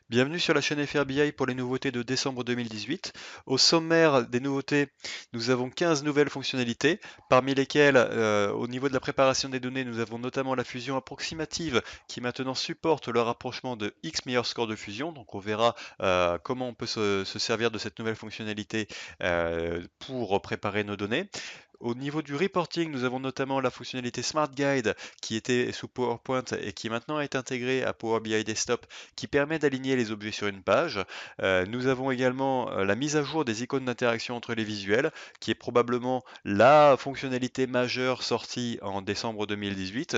Bienvenue sur la chaîne FRBI pour les nouveautés de décembre 2018. Au sommaire des nouveautés, nous avons 15 nouvelles fonctionnalités, parmi lesquelles, au niveau de la préparation des données, nous avons notamment la fusion approximative qui maintenant supporte le rapprochement de X meilleurs scores de fusion. Donc on verra comment on peut se servir de cette nouvelle fonctionnalité pour préparer nos données. Au niveau du reporting, nous avons notamment la fonctionnalité Smart Guide qui était sous PowerPoint et qui maintenant est intégrée à Power BI Desktop, qui permet d'aligner les objets sur une page. Nous avons également la mise à jour des icônes d'interaction entre les visuels, qui est probablement la fonctionnalité majeure sortie en décembre 2018.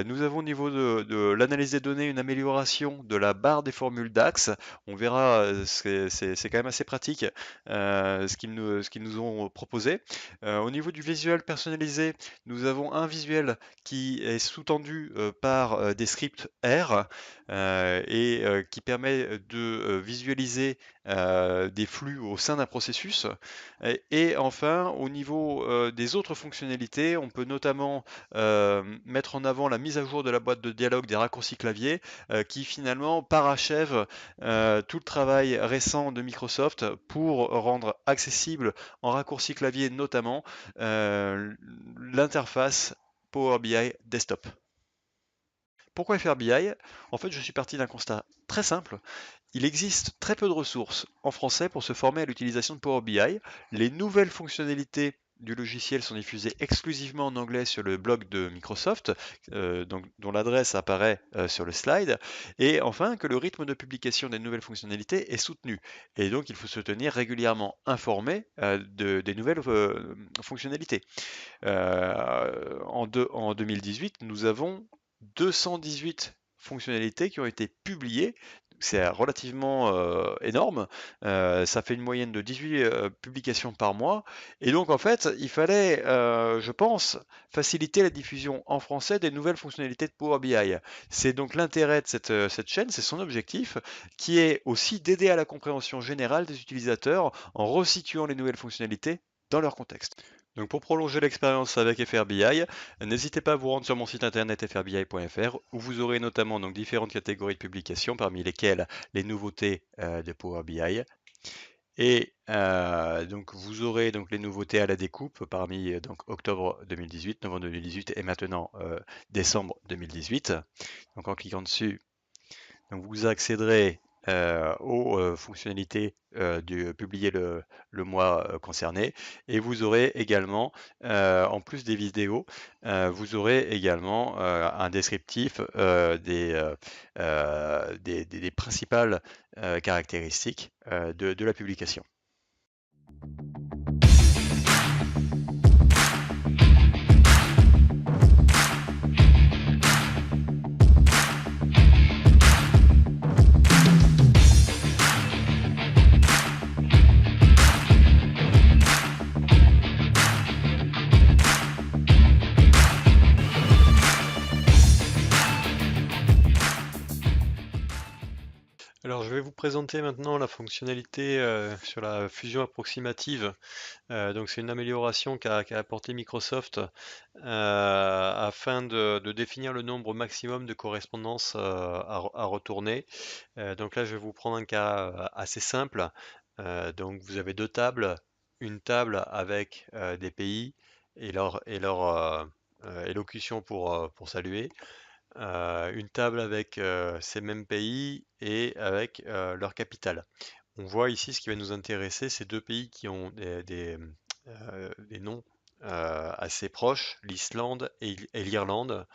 Nous avons au niveau de l'analyse des données une amélioration de la barre des formules DAX. On verra, c'est quand même assez pratique ce qu'ils nous ont proposé. Au niveau du visuel personnalisé, nous avons un visuel qui est sous-tendu par des scripts R qui permet de visualiser des flux au sein d'un processus. Et enfin, au niveau des autres fonctionnalités, on peut notamment mettre en avant la mise à jour de la boîte de dialogue des raccourcis clavier qui finalement parachève tout le travail récent de Microsoft pour rendre accessible en raccourci clavier notamment l'interface Power BI Desktop. Pourquoi faire BI? En fait, je suis parti d'un constat très simple. Il existe très peu de ressources en français pour se former à l'utilisation de Power BI. Les nouvelles fonctionnalités du logiciel sont diffusées exclusivement en anglais sur le blog de Microsoft, dont l'adresse apparaît sur le slide. Et enfin, que le rythme de publication des nouvelles fonctionnalités est soutenu. Et donc, il faut se tenir régulièrement informé des nouvelles fonctionnalités. En 2018, nous avons 218 fonctionnalités qui ont été publiées. C'est relativement énorme. Ça fait une moyenne de 18 publications par mois. Et donc, en fait, il fallait, je pense, faciliter la diffusion en français des nouvelles fonctionnalités de Power BI. C'est donc l'intérêt de cette chaîne, c'est son objectif, qui est aussi d'aider à la compréhension générale des utilisateurs en resituant les nouvelles fonctionnalités dans leur contexte. Donc pour prolonger l'expérience avec FRBI, n'hésitez pas à vous rendre sur mon site internet frbi.fr où vous aurez notamment donc différentes catégories de publications parmi lesquelles les nouveautés de Power BI. Et donc vous aurez donc les nouveautés à la découpe parmi donc octobre 2018, novembre 2018 et maintenant décembre 2018. Donc en cliquant dessus, donc vous accéderez aux fonctionnalités publiées le mois concerné et vous aurez également, en plus des vidéos, vous aurez également un descriptif des principales caractéristiques de la publication. Alors, je vais vous présenter maintenant la fonctionnalité sur la fusion approximative. Donc, c'est une amélioration qu'a apporté Microsoft afin de définir le nombre maximum de correspondances à retourner. Donc là, je vais vous prendre un cas assez simple. Donc, vous avez deux tables, une table avec des pays et leur élocution pour saluer, une table avec ces mêmes pays et avec leur capitale. On voit ici ce qui va nous intéresser, ces deux pays qui ont des noms assez proches, l'Islande et l'Irlande.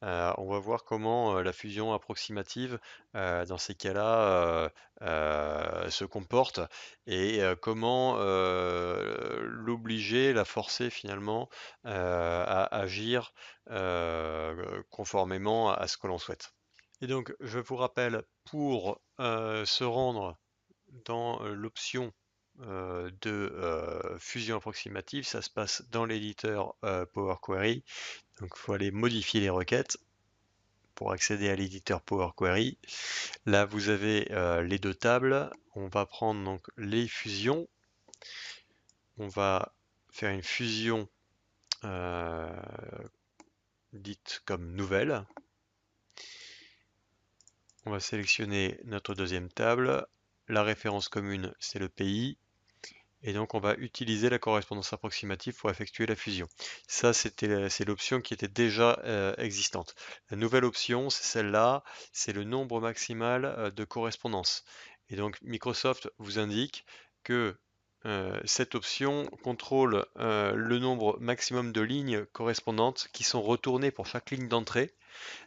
On va voir comment la fusion approximative, dans ces cas-là, se comporte et comment l'obliger, la forcer finalement à agir conformément à ce que l'on souhaite. Et donc, je vous rappelle, pour se rendre dans l'option de fusion approximative, ça se passe dans l'éditeur Power Query. Donc, il faut aller modifier les requêtes pour accéder à l'éditeur Power Query. Là, vous avez les deux tables. On va prendre donc les fusions. On va faire une fusion dite comme nouvelle. on va sélectionner notre deuxième table. La référence commune, c'est le pays. Et donc, on va utiliser la correspondance approximative pour effectuer la fusion. Ça, c'est l'option qui était déjà existante. La nouvelle option, c'est celle-là, c'est le nombre maximal de correspondances. Et donc, Microsoft vous indique que cette option contrôle le nombre maximum de lignes correspondantes qui sont retournées pour chaque ligne d'entrée.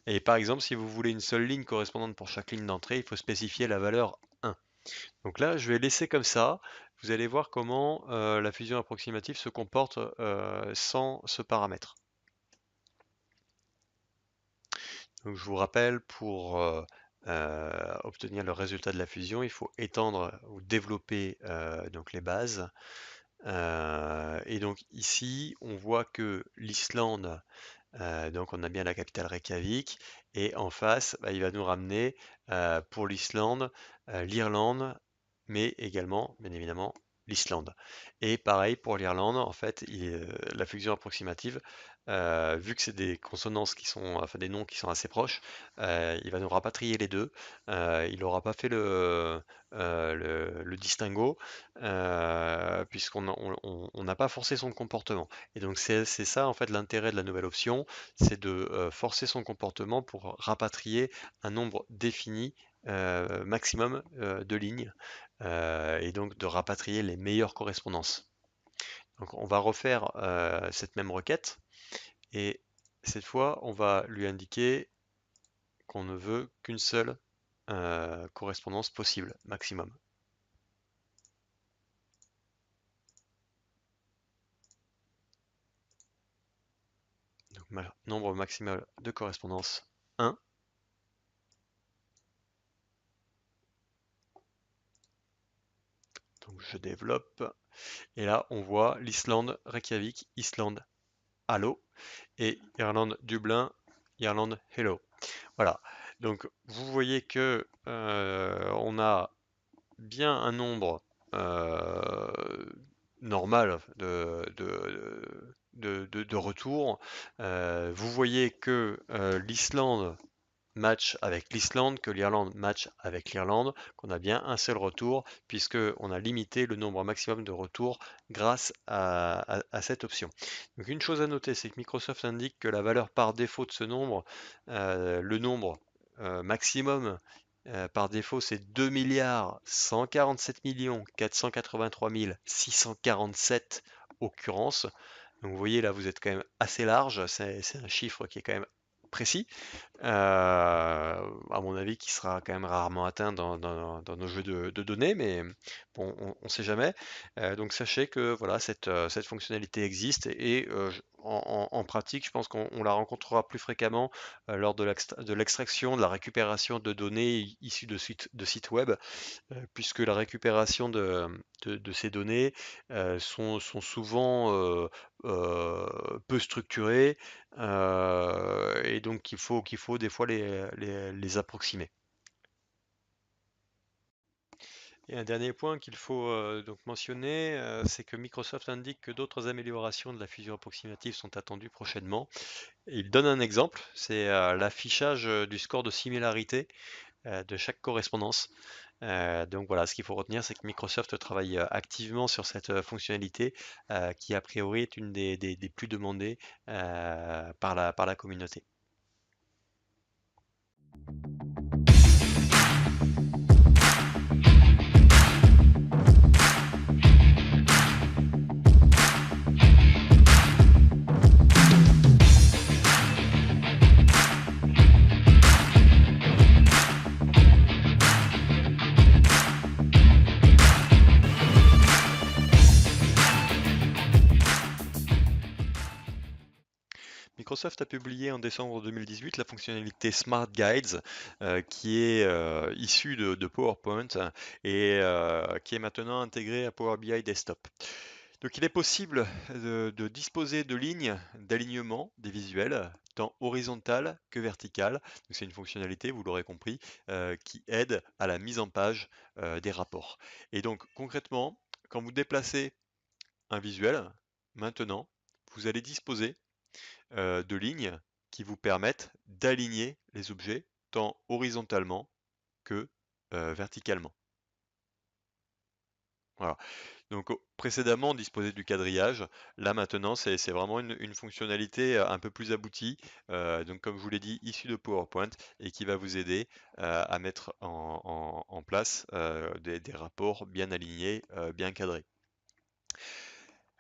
Et par exemple, si vous voulez une seule ligne correspondante pour chaque ligne d'entrée, il faut spécifier la valeur 1. Donc là, je vais laisser comme ça. Vous allez voir comment la fusion approximative se comporte sans ce paramètre. Donc je vous rappelle, pour obtenir le résultat de la fusion, il faut étendre ou développer donc les bases. Et donc ici, on voit que l'Islande, donc on a bien la capitale Reykjavik, et en face, bah, il va nous ramener pour l'Islande, l'Irlande, mais également, bien évidemment, l'Islande. Et pareil pour l'Irlande, en fait, la fusion approximative, vu que c'est des consonances qui sont, enfin des noms qui sont assez proches, il va nous rapatrier les deux. Il n'aura pas fait le distinguo, puisqu'on n'a pas forcé son comportement. Et donc c'est ça en fait l'intérêt de la nouvelle option, c'est de forcer son comportement pour rapatrier un nombre défini maximum de lignes, et donc de rapatrier les meilleures correspondances. Donc on va refaire cette même requête, et cette fois on va lui indiquer qu'on ne veut qu'une seule correspondance possible, maximum. Donc nombre maximal de correspondances 1. Donc je développe, et là on voit l'Islande, Reykjavik, Islande, Allo, et Irlande, Dublin, Irlande, Hello. Voilà, donc vous voyez que on a bien un nombre normal de retours. Vous voyez que l'Islande match avec l'Islande, que l'Irlande match avec l'Irlande, qu'on a bien un seul retour, puisqu'on a limité le nombre maximum de retours grâce à cette option. Donc une chose à noter, c'est que Microsoft indique que la valeur par défaut de ce nombre, le nombre maximum par défaut, c'est 2 147 483 647 occurrences. Donc vous voyez là, vous êtes quand même assez large, c'est un chiffre qui est quand même précis. À mon avis, qui sera quand même rarement atteint dans nos jeux de données, mais bon, on ne sait jamais. Donc sachez que voilà, cette fonctionnalité existe, et en pratique, je pense qu'on la rencontrera plus fréquemment lors de l'extraction, de la récupération de données issues de sites web, puisque la récupération de ces données sont souvent peu structurées, et donc qu'il faut des fois les approximer. Et un dernier point qu'il faut donc mentionner, c'est que Microsoft indique que d'autres améliorations de la fusion approximative sont attendues prochainement. Et il donne un exemple, c'est l'affichage du score de similarité de chaque correspondance. Donc voilà, ce qu'il faut retenir, c'est que Microsoft travaille activement sur cette fonctionnalité qui a priori est une des plus demandées par la communauté. Microsoft a publié en décembre 2018 la fonctionnalité Smart Guides, qui est issue de PowerPoint, et qui est maintenant intégrée à Power BI Desktop. Donc il est possible de disposer de lignes d'alignement des visuels, tant horizontales que verticales. C'est une fonctionnalité, vous l'aurez compris, qui aide à la mise en page des rapports. Et donc concrètement, quand vous déplacez un visuel, maintenant, vous allez disposer de lignes qui vous permettent d'aligner les objets tant horizontalement que verticalement. Voilà. Donc précédemment, on disposait du quadrillage. Là maintenant, c'est vraiment une fonctionnalité un peu plus aboutie, donc comme je vous l'ai dit, issue de PowerPoint et qui va vous aider à mettre en place des rapports bien alignés, bien cadrés.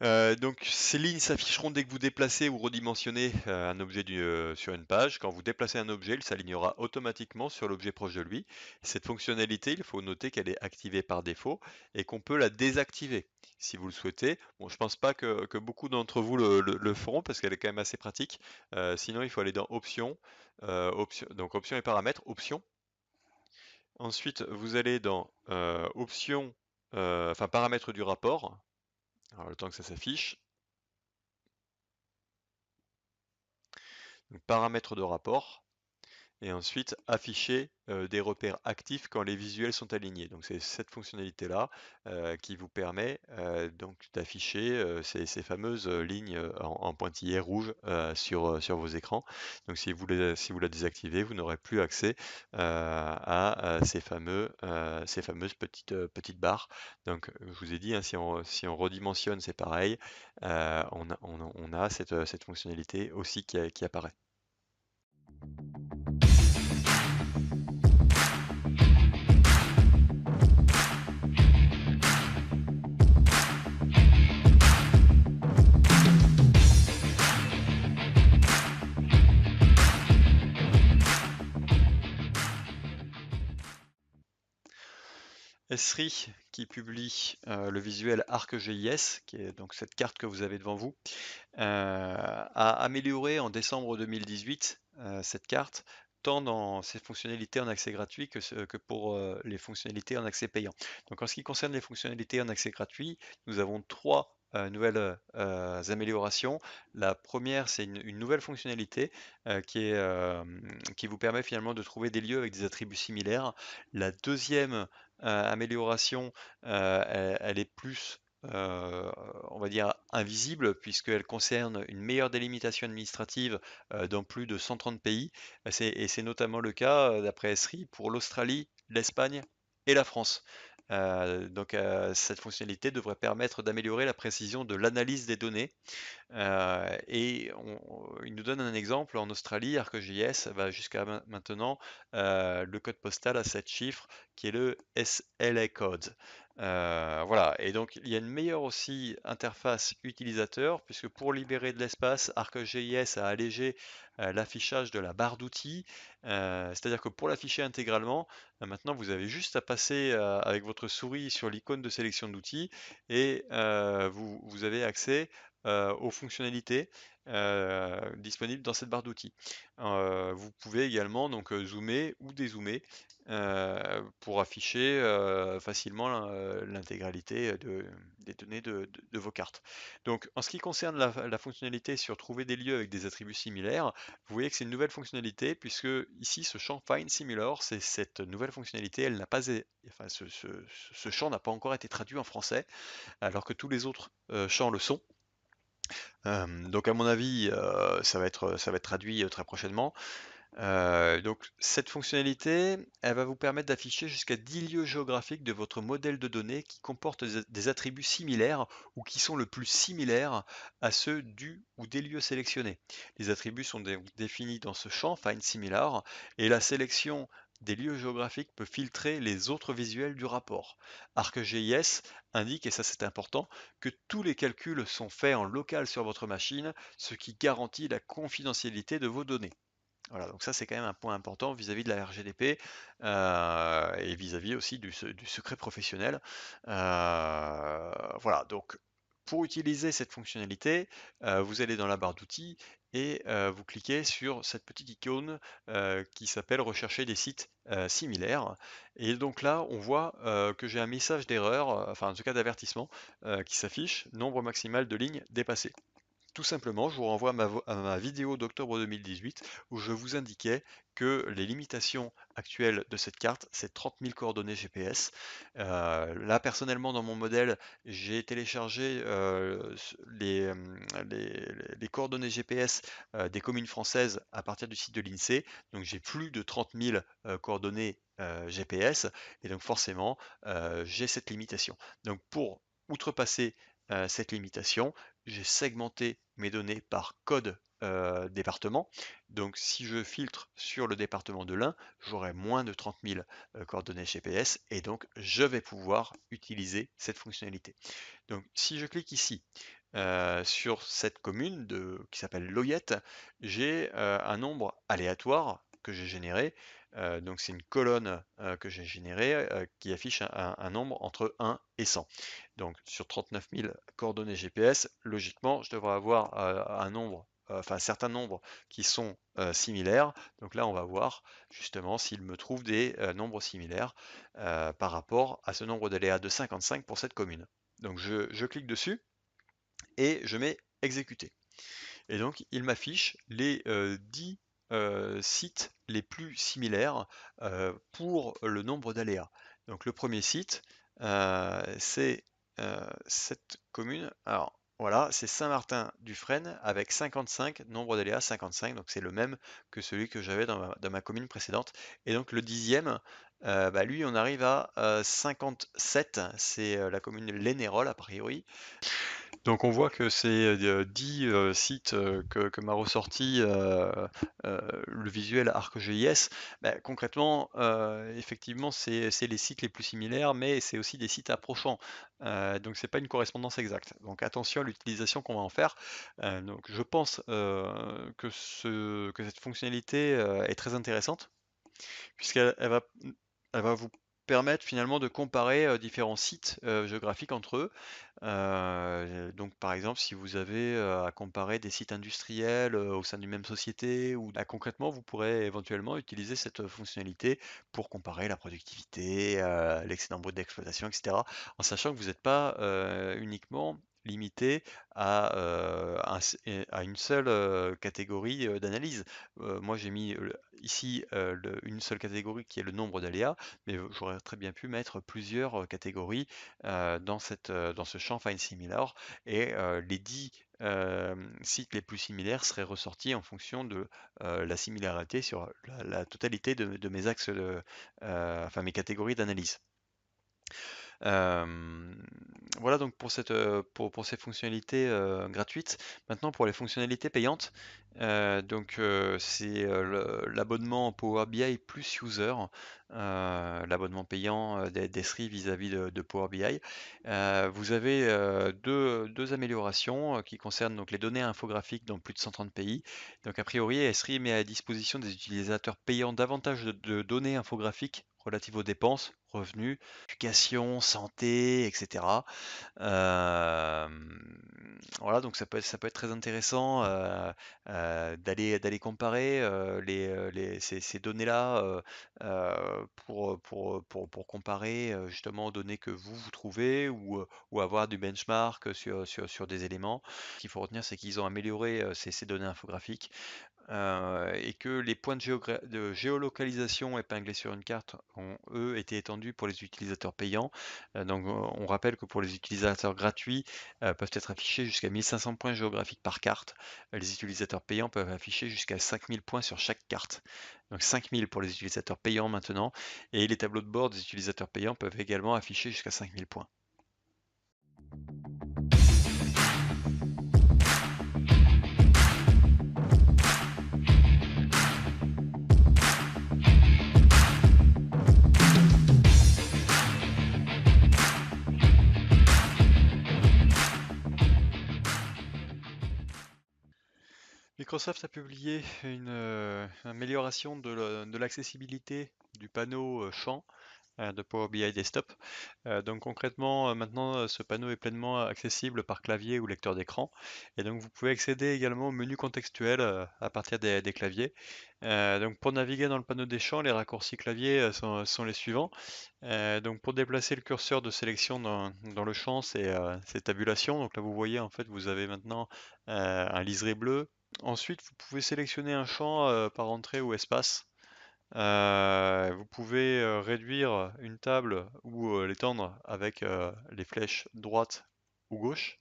Donc ces lignes s'afficheront dès que vous déplacez ou redimensionnez un objet sur une page. Quand vous déplacez un objet, il s'alignera automatiquement sur l'objet proche de lui. Cette fonctionnalité, il faut noter qu'elle est activée par défaut et qu'on peut la désactiver si vous le souhaitez. Bon, je pense pas que beaucoup d'entre vous le feront parce qu'elle est quand même assez pratique. Sinon, il faut aller dans Options, donc Options et paramètres, Options. Ensuite, vous allez dans Options, enfin paramètres du rapport. Alors, le temps que ça s'affiche. Donc, paramètres de rapport, et ensuite afficher des repères actifs quand les visuels sont alignés. Donc c'est cette fonctionnalité-là qui vous permet donc d'afficher ces fameuses lignes en pointillés rouges sur vos écrans. Donc si vous la désactivez, vous n'aurez plus accès à ces fameuses petites barres. Donc je vous ai dit, hein, si on redimensionne, c'est pareil. On a cette fonctionnalité aussi qui apparaît. Esri qui publie le visuel ArcGIS, qui est donc cette carte que vous avez devant vous, a amélioré en décembre 2018 cette carte, tant dans ses fonctionnalités en accès gratuit que pour les fonctionnalités en accès payant. Donc en ce qui concerne les fonctionnalités en accès gratuit, nous avons trois nouvelles améliorations. La première, c'est une nouvelle fonctionnalité qui vous permet finalement de trouver des lieux avec des attributs similaires. La deuxième amélioration, elle est plus on va dire invisible, puisqu'elle concerne une meilleure délimitation administrative dans plus de 130 pays. Et c'est notamment le cas, d'après Esri, pour l'Australie, l'Espagne et la France. Donc cette fonctionnalité devrait permettre d'améliorer la précision de l'analyse des données il nous donne un exemple, en Australie, ArcGIS va jusqu'à maintenant le code postal à 7 chiffres qui est le SLA code. Voilà, et donc il y a une meilleure aussi interface utilisateur, puisque pour libérer de l'espace, ArcGIS a allégé l'affichage de la barre d'outils, c'est-à-dire que pour l'afficher intégralement, maintenant vous avez juste à passer avec votre souris sur l'icône de sélection d'outils et vous avez accès aux fonctionnalités disponibles dans cette barre d'outils. Vous pouvez également donc zoomer ou dézoomer pour afficher facilement l'intégralité des données de vos cartes. Donc en ce qui concerne la fonctionnalité sur trouver des lieux avec des attributs similaires, vous voyez que c'est une nouvelle fonctionnalité puisque ici ce champ Find Similar, c'est cette nouvelle fonctionnalité, elle n'a pas, enfin, ce champ n'a pas encore été traduit en français alors que tous les autres champs le sont. Donc à mon avis, ça va être traduit très prochainement. Donc cette fonctionnalité, elle va vous permettre d'afficher jusqu'à 10 lieux géographiques de votre modèle de données qui comportent des attributs similaires ou qui sont le plus similaires à ceux du ou des lieux sélectionnés. Les attributs sont définis dans ce champ Find Similar et la sélection des lieux géographiques peut filtrer les autres visuels du rapport. ArcGIS indique, et ça c'est important, que tous les calculs sont faits en local sur votre machine, ce qui garantit la confidentialité de vos données. Voilà, donc ça c'est quand même un point important vis-à-vis de la RGDP et vis-à-vis aussi du secret professionnel. Voilà, donc pour utiliser cette fonctionnalité, vous allez dans la barre d'outils et vous cliquez sur cette petite icône qui s'appelle rechercher des sites similaires. Et donc là, on voit que j'ai un message d'erreur, enfin en tout cas d'avertissement, qui s'affiche, nombre maximal de lignes dépassé. Tout simplement, je vous renvoie à ma vidéo d'octobre 2018 où je vous indiquais que les limitations actuelles de cette carte, c'est 30 000 coordonnées GPS. Là, personnellement, dans mon modèle, j'ai téléchargé les coordonnées GPS des communes françaises à partir du site de l'INSEE. Donc, j'ai plus de 30 000 coordonnées GPS et donc forcément, j'ai cette limitation. Donc, pour outrepasser cette limitation, j'ai segmenté mes données par code département. Donc si je filtre sur le département de l'Ain, j'aurai moins de 30 000 coordonnées GPS et donc je vais pouvoir utiliser cette fonctionnalité. Donc si je clique ici sur cette commune qui s'appelle Loyette, j'ai un nombre aléatoire que j'ai généré. Donc c'est une colonne que j'ai générée qui affiche un nombre entre 1 et 100. Donc sur 39 000 coordonnées GPS, logiquement, je devrais avoir un nombre, enfin un certain nombre qui sont similaires. Donc là, on va voir justement s'il me trouve des nombres similaires par rapport à ce nombre d'aléas de 55 pour cette commune. Donc je clique dessus et je mets exécuter. Et donc il m'affiche les 10 sites les plus similaires pour le nombre d'aléas. Donc le premier site, c'est cette commune. Alors voilà, c'est Saint-Martin-du-Frêne avec 55, nombre d'aléas 55, donc c'est le même que celui que j'avais dans ma commune précédente. Et donc le dixième, bah, lui on arrive à 57, c'est la commune Lénérol a priori. Donc on voit que c'est 10 sites que m'a ressorti le visuel ArcGIS. Bah, concrètement, effectivement, c'est les sites les plus similaires, mais c'est aussi des sites approchants. Donc c'est pas une correspondance exacte. Donc attention à l'utilisation qu'on va en faire. Donc je pense que cette fonctionnalité est très intéressante puisqu'elle va vous permettre finalement de comparer différents sites géographiques entre eux. Donc par exemple, si vous avez à comparer des sites industriels au sein d'une même société, ou bah, concrètement, vous pourrez éventuellement utiliser cette fonctionnalité pour comparer la productivité, l'excédent brut d'exploitation, etc. En sachant que vous n'êtes pas uniquement limité à une seule catégorie d'analyse. Moi, j'ai mis ici une seule catégorie qui est le nombre d'aléas, mais j'aurais très bien pu mettre plusieurs catégories dans ce champ Find Similar et les 10 sites les plus similaires seraient ressortis en fonction de la similarité sur la totalité de mes axes, enfin mes catégories d'analyse. Euh, voilà donc pour ces fonctionnalités gratuites. Maintenant pour les fonctionnalités payantes, c'est l'abonnement Power BI plus User, l'abonnement payant d'Esri vis-à-vis de Power BI. Vous avez deux améliorations qui concernent donc les données infographiques dans plus de 130 pays. Donc a priori, Esri met à disposition des utilisateurs payants davantage de données infographiques relatives aux dépenses, revenus, éducation, santé, etc. Voilà, donc ça peut être très intéressant d'aller comparer ces données-là pour comparer justement aux données que vous trouvez ou avoir du benchmark sur des éléments. Ce qu'il faut retenir, c'est qu'ils ont amélioré ces données infographiques et que les points de géolocalisation épinglés sur une carte ont, eux, été étendus pour les utilisateurs payants. Donc, on rappelle que pour les utilisateurs gratuits, peuvent être affichés jusqu'à 1500 points géographiques par carte. Les utilisateurs payants peuvent afficher jusqu'à 5000 points sur chaque carte. Donc 5000 pour les utilisateurs payants maintenant. Et les tableaux de bord des utilisateurs payants peuvent également afficher jusqu'à 5000 points. Microsoft a publié une amélioration de l'accessibilité du panneau champ de Power BI Desktop. Donc concrètement, maintenant, ce panneau est pleinement accessible par clavier ou lecteur d'écran. Et donc vous pouvez accéder également au menu contextuel à partir des claviers. Donc pour naviguer dans le panneau des champs, les raccourcis clavier sont les suivants. Donc pour déplacer le curseur de sélection dans le champ, c'est tabulation. Donc là vous voyez en fait vous avez maintenant un liseré bleu. Ensuite vous pouvez sélectionner un champ par entrée ou espace. Vous pouvez réduire une table ou l'étendre avec les flèches droite ou gauche.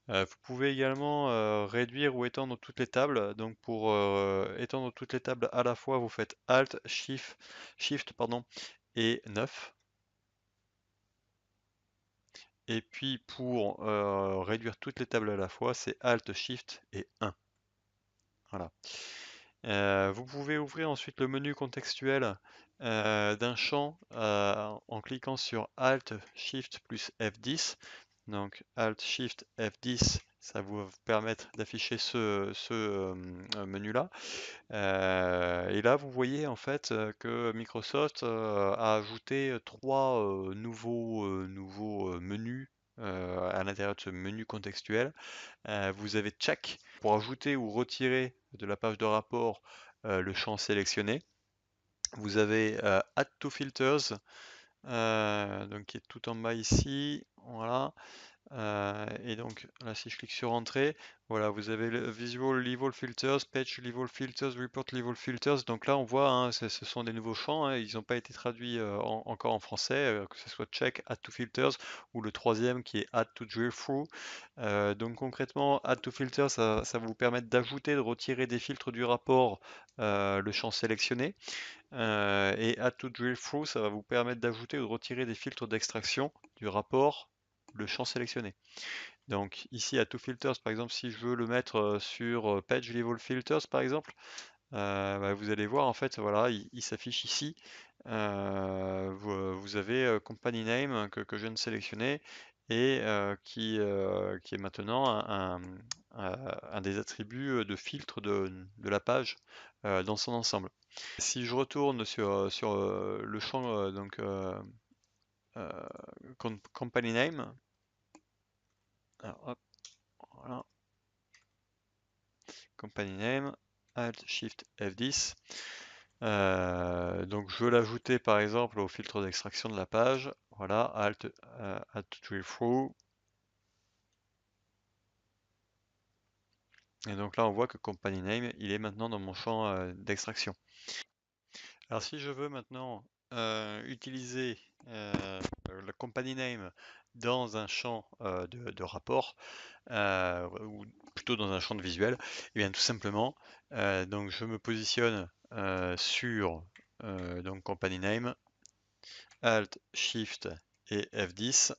Vous pouvez également réduire ou étendre toutes les tables. Donc pour étendre toutes les tables à la fois, vous faites Alt, Shift pardon, et 9. Et puis pour réduire toutes les tables à la fois, c'est Alt, Shift et 1. Voilà. Vous pouvez ouvrir ensuite le menu contextuel d'un champ en cliquant sur Alt Shift plus F10. Donc Alt Shift F10, ça va vous permettre d'afficher ce menu-là. Et là, vous voyez en fait que Microsoft a ajouté trois nouveaux menus à l'intérieur de ce menu contextuel. Vous avez check pour ajouter ou retirer de la page de rapport le champ sélectionné. Vous avez Add to Filters, donc qui est tout en bas ici. Voilà. Et donc là, si je clique sur Entrée, voilà, vous avez le Visual Level Filters, Page Level Filters, Report Level Filters. Donc là, on voit, hein, ce sont des nouveaux champs, hein, ils n'ont pas été traduits encore en français, que ce soit Check, Add to Filters ou le troisième qui est Add to Drill Through. Donc concrètement, Add to Filters, ça va vous permettre d'ajouter, de retirer des filtres du rapport le champ sélectionné. Et Add to Drill Through, ça va vous permettre d'ajouter ou de retirer des filtres d'extraction du rapport le champ sélectionné. Donc ici à toFilters, par exemple, si je veux le mettre sur Page Level Filters, par exemple, bah, vous allez voir en fait, voilà, il s'affiche ici. Vous avez Company Name que je viens de sélectionner et qui est maintenant un des attributs de filtre de la page dans son ensemble. Si je retourne sur le champ donc Company Name, alors, hop, voilà, Company Name, Alt Shift F10. Donc je veux l'ajouter par exemple au filtre d'extraction de la page. Voilà, Alt, Add to Drill Through. Et donc là on voit que Company Name, il est maintenant dans mon champ d'extraction. Alors si je veux maintenant utiliser le Company Name dans un champ de rapport, ou plutôt dans un champ de visuel, et bien tout simplement, donc je me positionne sur donc Company Name, Alt, Shift et F10,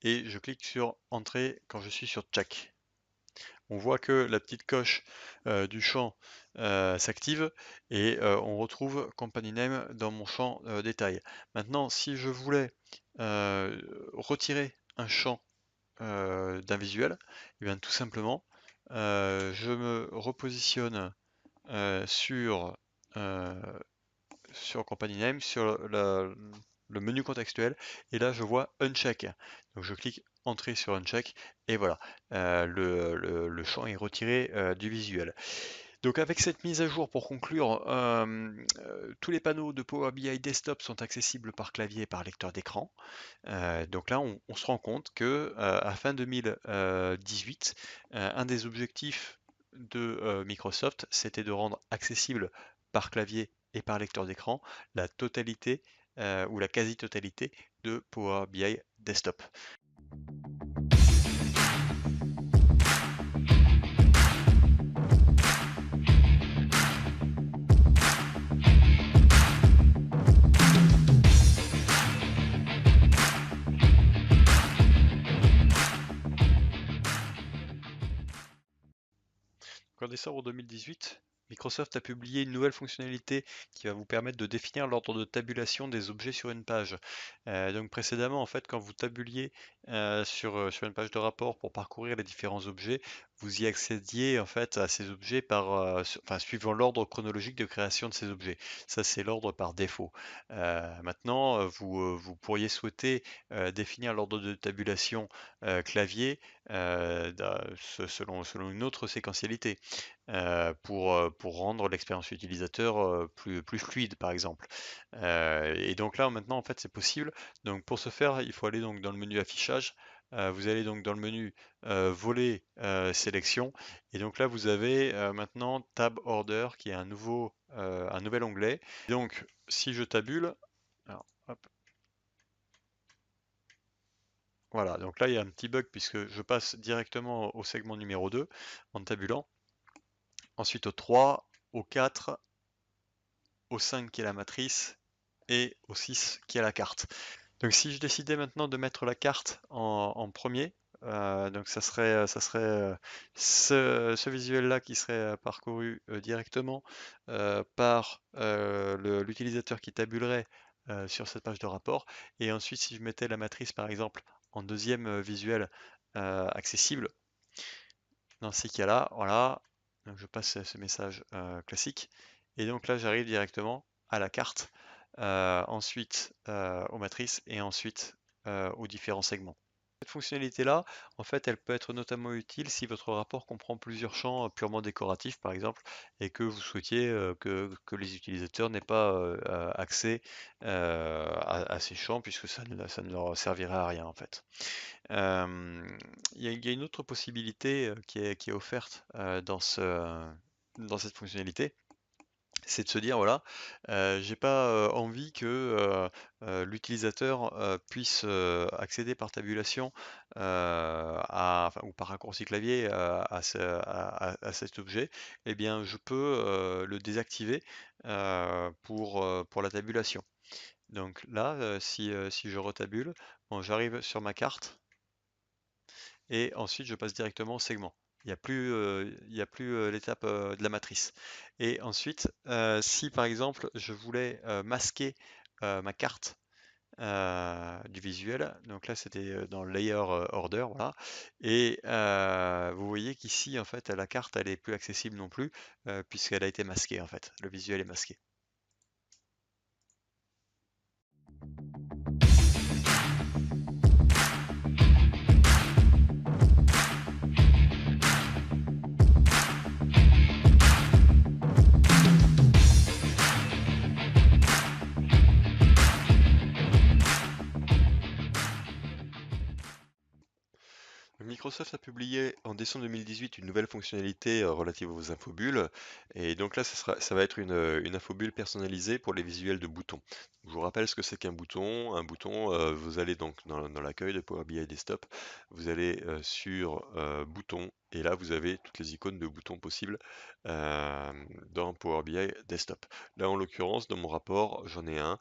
et je clique sur Entrée quand je suis sur Check. On voit que la petite coche du champ s'active et on retrouve Company Name dans mon champ détail. Maintenant, si je voulais retirer un champ d'un visuel, et bien tout simplement, je me repositionne sur, sur Company Name, sur le menu contextuel, et là je vois Uncheck. Donc je clique Entrée sur Uncheck, et voilà, le champ est retiré du visuel. Donc avec cette mise à jour, pour conclure, tous les panneaux de Power BI Desktop sont accessibles par clavier et par lecteur d'écran. Donc là, on se rend compte que à fin 2018, un des objectifs de Microsoft, c'était de rendre accessible par clavier et par lecteur d'écran la totalité ou la quasi-totalité de Power BI Desktop. En décembre 2018, Microsoft a publié une nouvelle fonctionnalité qui va vous permettre de définir l'ordre de tabulation des objets sur une page. Donc précédemment, en fait, quand vous tabuliez sur une page de rapport pour parcourir les différents objets, vous y accédiez en fait à ces objets enfin, suivant l'ordre chronologique de création de ces objets. Ça, c'est l'ordre par défaut. Maintenant, vous pourriez souhaiter définir l'ordre de tabulation clavier selon une autre séquentialité pour rendre l'expérience utilisateur plus fluide, par exemple. Et donc là, maintenant, en fait, c'est possible. Donc pour ce faire, il faut aller donc dans le menu affichage. Vous allez donc dans le menu volet sélection et donc là vous avez maintenant Tab Order qui est un nouvel onglet. Donc si je tabule, alors, hop, voilà, donc là il y a un petit bug puisque je passe directement au segment numéro 2 en tabulant, ensuite au 3, au 4, au 5 qui est la matrice et au 6 qui est la carte. Donc si je décidais maintenant de mettre la carte en premier, donc ça serait ce visuel-là qui serait parcouru directement par l'utilisateur qui tabulerait sur cette page de rapport. Et ensuite, si je mettais la matrice, par exemple, en deuxième visuel accessible, dans ces cas-là, voilà, donc je passe ce message classique. Et donc là, j'arrive directement à la carte, ensuite aux matrices et ensuite aux différents segments. Cette fonctionnalité-là, en fait, elle peut être notamment utile si votre rapport comprend plusieurs champs purement décoratifs, par exemple, et que vous souhaitiez que les utilisateurs n'aient pas accès à ces champs, puisque ça ne leur servirait à rien, en fait. Il y a une autre possibilité qui est offerte dans cette fonctionnalité, c'est de se dire voilà, j'ai pas envie que l'utilisateur puisse accéder par tabulation ou par raccourci clavier à cet objet. Eh bien, je peux le désactiver pour la tabulation. Donc là, si je retabule, bon, j'arrive sur ma carte et ensuite je passe directement au segment. Il y a plus l'étape de la matrice. Et ensuite, si par exemple je voulais masquer ma carte du visuel, donc là c'était dans le layer order, voilà. Et vous voyez qu'ici en fait la carte elle est plus accessible non plus puisqu'elle a été masquée en fait. Le visuel est masqué. Microsoft a publié en décembre 2018 une nouvelle fonctionnalité relative aux infobulles. Et donc là, ça va être une infobulle personnalisée pour les visuels de boutons. Je vous rappelle ce que c'est qu'un bouton. Un bouton, vous allez donc dans l'accueil de Power BI Desktop, vous allez sur Boutons, et là vous avez toutes les icônes de boutons possibles dans Power BI Desktop. Là, en l'occurrence, dans mon rapport, j'en ai un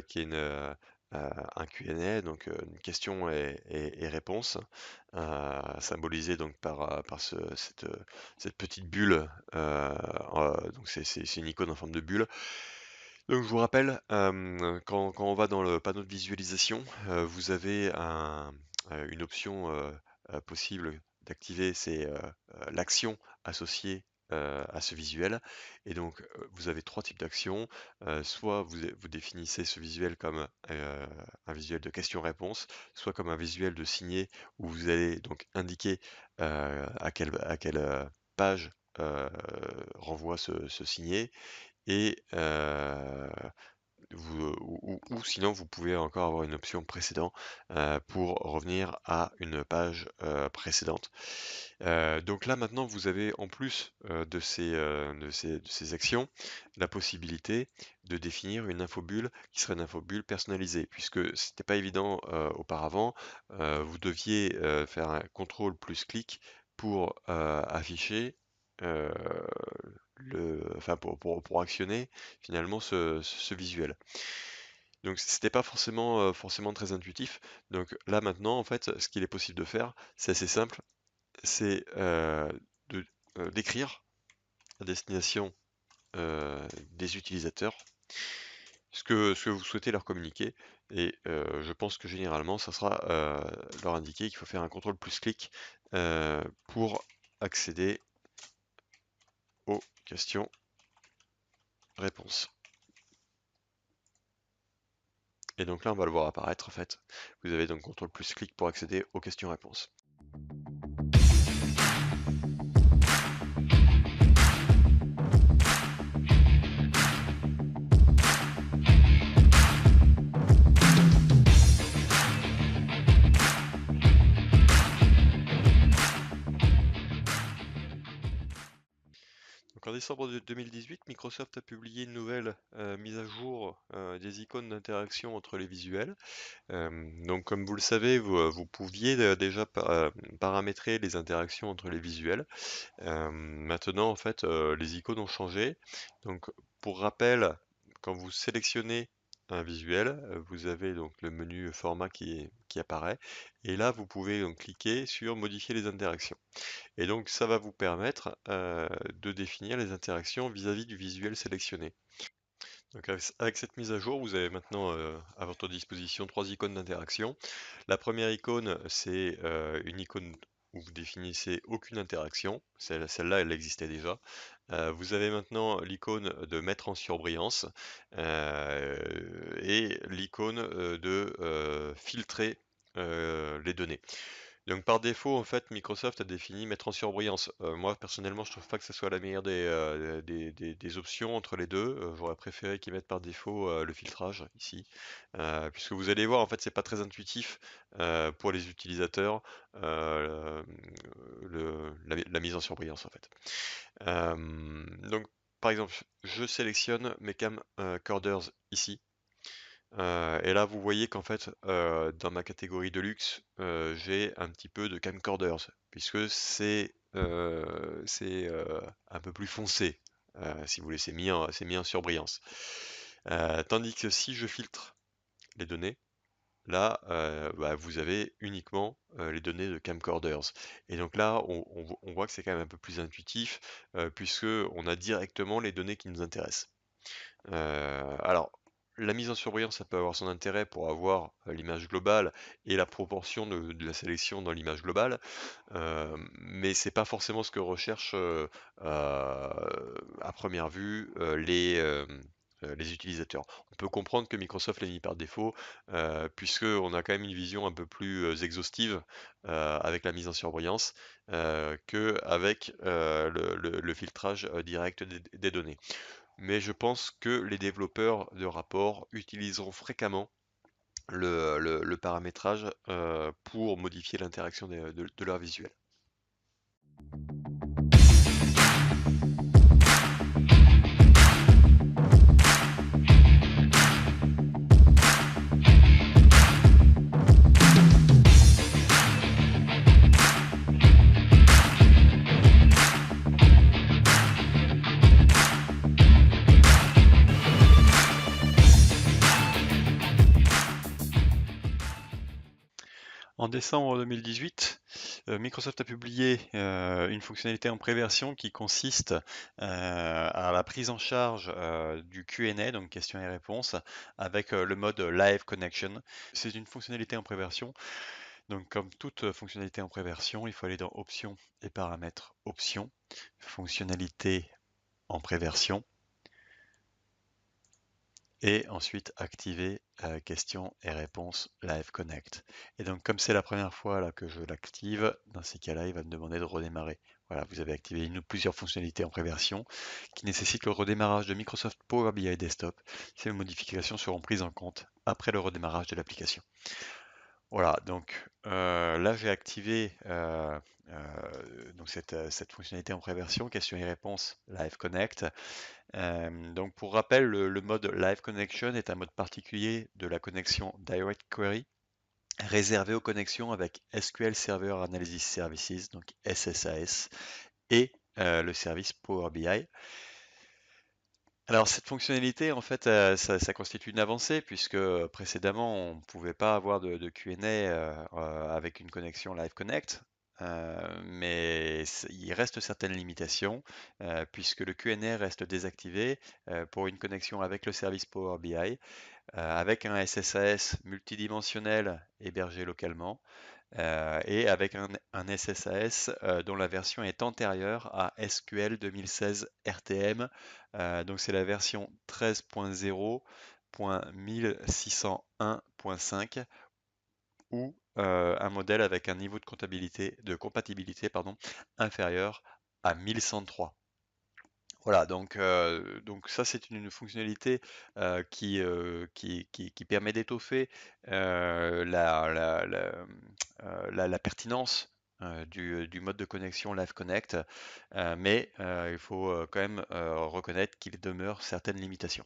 qui est un Q&A, donc une question et réponse, symbolisé donc par cette petite bulle. Donc c'est une icône en forme de bulle. Donc je vous rappelle, quand on va dans le panneau de visualisation, vous avez une option possible d'activer, c'est l'action associée à ce visuel. Et donc vous avez trois types d'actions. Soit vous définissez ce visuel comme un visuel de question-réponse, soit comme un visuel de signé où vous allez donc indiquer à quelle page renvoie ce signé. Et ou sinon, vous pouvez encore avoir une option précédent pour revenir à une page précédente. Donc là, maintenant, vous avez en plus de ces actions, la possibilité de définir une infobulle qui serait une infobulle personnalisée, puisque c'était pas évident auparavant. Vous deviez faire un contrôle plus clic pour afficher euh, enfin pour actionner finalement ce visuel. Donc c'était pas forcément très intuitif. Donc là maintenant, en fait, ce qu'il est possible de faire, c'est assez simple, c'est d'écrire à destination des utilisateurs ce que vous souhaitez leur communiquer. Et je pense que généralement, ça sera leur indiquer qu'il faut faire un contrôle plus clic pour accéder aux questions-réponses. Et donc là, on va le voir apparaître en fait. Vous avez donc CTRL plus clic pour accéder aux questions-réponses. Donc en décembre de 2018, Microsoft a publié une nouvelle mise à jour des icônes d'interaction entre les visuels. Donc comme vous le savez, vous pouviez déjà paramétrer les interactions entre les visuels. Maintenant, en fait, les icônes ont changé. Donc pour rappel, quand vous sélectionnez un visuel, vous avez donc le menu format qui apparaît. Et là, vous pouvez donc cliquer sur modifier les interactions. Et donc ça va vous permettre de définir les interactions vis-à-vis du visuel sélectionné. Donc avec cette mise à jour, vous avez maintenant à votre disposition 3 icônes d'interaction. La première icône, c'est une icône où vous définissez aucune interaction. Celle-là, elle existait déjà. Vous avez maintenant l'icône de mettre en surbrillance et l'icône de filtrer les données. Donc par défaut, en fait, Microsoft a défini mettre en surbrillance. Moi, personnellement, je trouve pas que ce soit la meilleure des options entre les deux. J'aurais préféré qu'ils mettent par défaut le filtrage ici, puisque vous allez voir, en fait, c'est pas très intuitif pour les utilisateurs la mise en surbrillance, en fait. Donc, par exemple, je sélectionne mes camcorders ici. Et là, vous voyez qu'en fait, dans ma catégorie de luxe, j'ai un petit peu de camcorders, puisque c'est un peu plus foncé, si vous voulez, c'est mis en surbrillance. Tandis que si je filtre les données, là, bah, vous avez uniquement les données de camcorders. Et donc là, on voit que c'est quand même un peu plus intuitif, puisque on a directement les données qui nous intéressent. Alors, la mise en surbrillance, ça peut avoir son intérêt pour avoir l'image globale et la proportion de la sélection dans l'image globale, mais c'est pas forcément ce que recherchent à première vue les utilisateurs. On peut comprendre que Microsoft l'ait mis par défaut, puisqu'on a quand même une vision un peu plus exhaustive avec la mise en surbrillance qu'avec le filtrage direct des données. Mais je pense que les développeurs de rapports utiliseront fréquemment le paramétrage pour modifier l'interaction de leur visuel. En décembre 2018, Microsoft a publié une fonctionnalité en préversion qui consiste à la prise en charge du Q&A, donc questions et réponses, avec le mode Live Connection. C'est une fonctionnalité en préversion. Donc comme toute fonctionnalité en préversion, il faut aller dans Options et Paramètres, Options, Fonctionnalité en préversion, et ensuite activer questions et réponses Live Connect. Et donc comme c'est la première fois là, que je l'active, dans ces cas-là, il va me demander de redémarrer. Voilà, vous avez activé une ou plusieurs fonctionnalités en préversion qui nécessitent le redémarrage de Microsoft Power BI Desktop. Ces modifications seront prises en compte après le redémarrage de l'application. Voilà, donc là j'ai activé donc cette fonctionnalité en préversion, questions et réponses Live Connect. Donc pour rappel, le mode Live Connection est un mode particulier de la connexion Direct Query, réservé aux connexions avec SQL Server Analysis Services, donc SSAS, et le service Power BI. Alors cette fonctionnalité, en fait, ça constitue une avancée puisque précédemment, on ne pouvait pas avoir de Q&A avec une connexion Live Connect. Mais il reste certaines limitations puisque le Q&A reste désactivé pour une connexion avec le service Power BI. avec un SSAS multidimensionnel hébergé localement et avec un SSAS dont la version est antérieure à SQL 2016 RTM. Donc c'est la version 13.0.1601.5 ou un modèle avec un niveau de compatibilité inférieur à 1103. Voilà, donc ça c'est une fonctionnalité qui permet d'étoffer la pertinence du mode de connexion Live Connect, mais il faut quand même reconnaître qu'il demeure certaines limitations.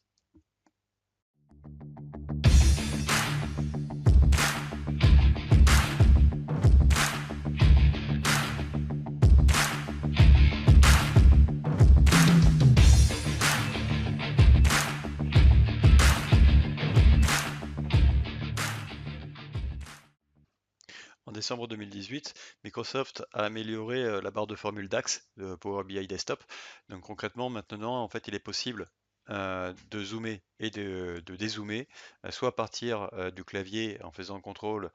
En décembre 2018, Microsoft a amélioré la barre de formule DAX de Power BI Desktop. Donc concrètement, maintenant, en fait, il est possible de zoomer et de dézoomer, soit à partir du clavier en faisant CTRL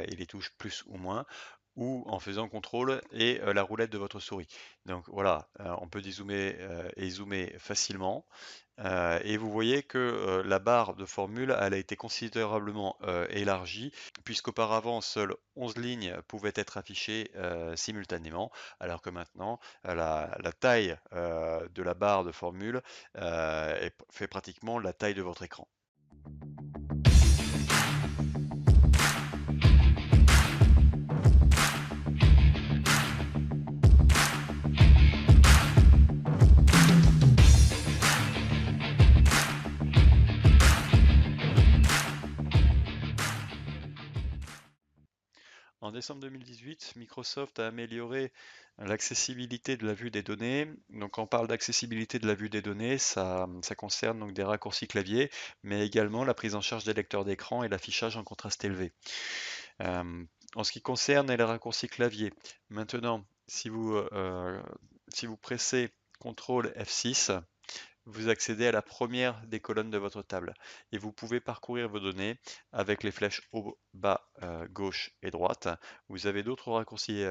et les touches plus ou moins, ou en faisant CTRL et la roulette de votre souris. Donc voilà, on peut dézoomer et zoomer facilement. Et vous voyez que la barre de formule, elle a été considérablement élargie, puisqu'auparavant, seules 11 lignes pouvaient être affichées simultanément, alors que maintenant, la taille de la barre de formule fait pratiquement la taille de votre écran. En décembre 2018, Microsoft a amélioré l'accessibilité de la vue des données. Donc, quand on parle d'accessibilité de la vue des données, ça concerne donc des raccourcis clavier, mais également la prise en charge des lecteurs d'écran et l'affichage en contraste élevé. En ce qui concerne les raccourcis clavier, maintenant, si vous pressez CTRL F6, vous accédez à la première des colonnes de votre table et vous pouvez parcourir vos données avec les flèches haut, bas, gauche et droite. Vous avez d'autres raccourcis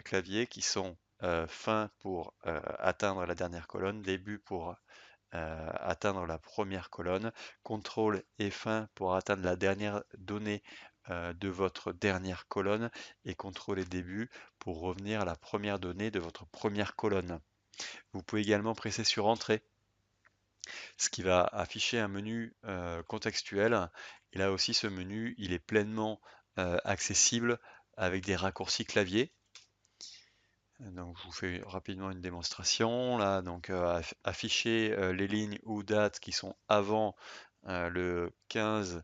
clavier qui sont fin pour atteindre la dernière colonne, début pour atteindre la première colonne, CTRL et fin pour atteindre la dernière donnée de votre dernière colonne et CTRL et début pour revenir à la première donnée de votre première colonne. Vous pouvez également presser sur Entrée, ce qui va afficher un menu contextuel. Et là aussi, ce menu, il est pleinement accessible avec des raccourcis clavier. Donc, je vous fais rapidement une démonstration. Là, donc, afficher les lignes ou dates qui sont avant le 15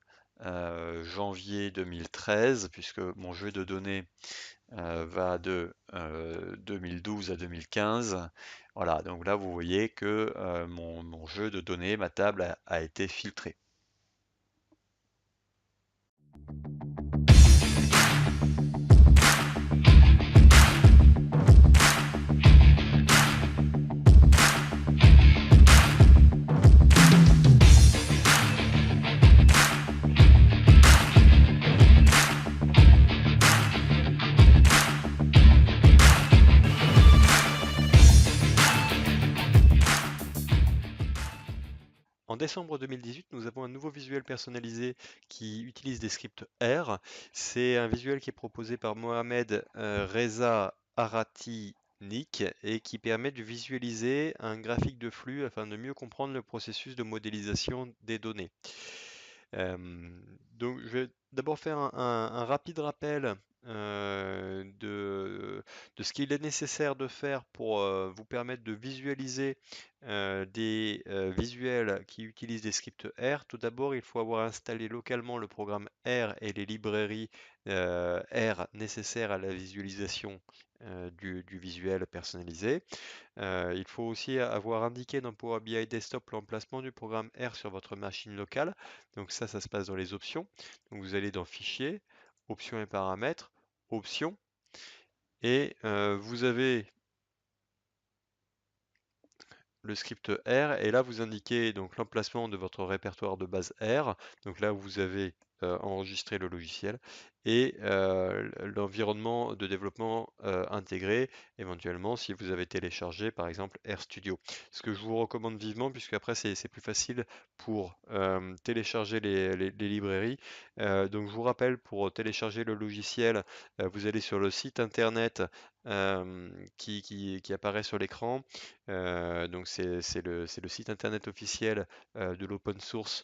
janvier 2013, puisque mon jeu de données va de 2012 à 2015. Voilà, donc là vous voyez que mon jeu de données, ma table a été filtrée. En décembre 2018, nous avons un nouveau visuel personnalisé qui utilise des scripts R. C'est un visuel qui est proposé par Mohamed Reza Arati-Nik et qui permet de visualiser un graphique de flux afin de mieux comprendre le processus de modélisation des données. Donc, je vais d'abord faire un rapide rappel de ce qu'il est nécessaire de faire pour vous permettre de visualiser des visuels qui utilisent des scripts R. Tout d'abord, il faut avoir installé localement le programme R et les librairies R nécessaires à la visualisation du visuel personnalisé. Il faut aussi avoir indiqué dans Power BI Desktop l'emplacement du programme R sur votre machine locale. Donc ça se passe dans les options. Donc vous allez dans Fichier, Options et paramètres, Options, et vous avez le script R et là vous indiquez donc l'emplacement de votre répertoire de base R, donc là où vous avez enregistré le logiciel et l'environnement de développement intégré, éventuellement si vous avez téléchargé par exemple RStudio. Ce que je vous recommande vivement, puisque après c'est plus facile pour télécharger les librairies. Donc je vous rappelle, pour télécharger le logiciel, vous allez sur le site internet qui apparaît sur l'écran. Donc c'est le site internet officiel de l'open source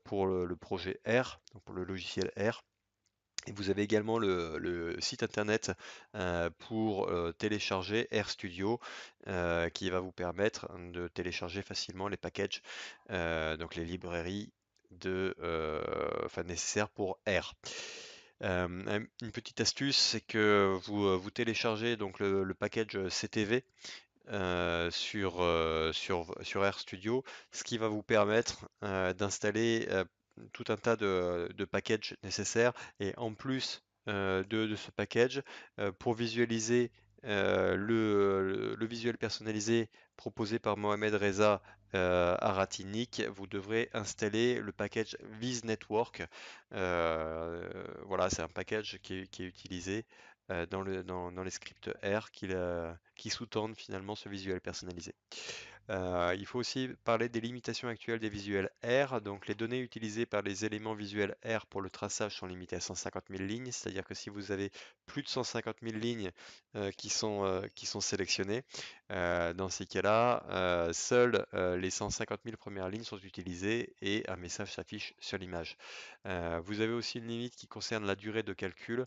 pour le projet R, donc pour le logiciel R. Et vous avez également le site internet pour télécharger RStudio qui va vous permettre de télécharger facilement les packages, donc les librairies nécessaires pour R. Une petite astuce, c'est que vous téléchargez donc le package CTV sur RStudio, ce qui va vous permettre d'installer tout un tas de packages nécessaires. Et en plus de ce package, pour visualiser le visuel personnalisé proposé par Mohamed Reza Aratinik, vous devrez installer le package VizNetwork. Voilà, c'est un package qui est utilisé dans les scripts R qui sous-tendent finalement ce visuel personnalisé. Il faut aussi parler des limitations actuelles des visuels R. Donc les données utilisées par les éléments visuels R pour le traçage sont limitées à 150 000 lignes, c'est-à-dire que si vous avez plus de 150 000 lignes qui sont sélectionnées, dans ces cas-là, seules les 150 000 premières lignes sont utilisées et un message s'affiche sur l'image. Vous avez aussi une limite qui concerne la durée de calcul.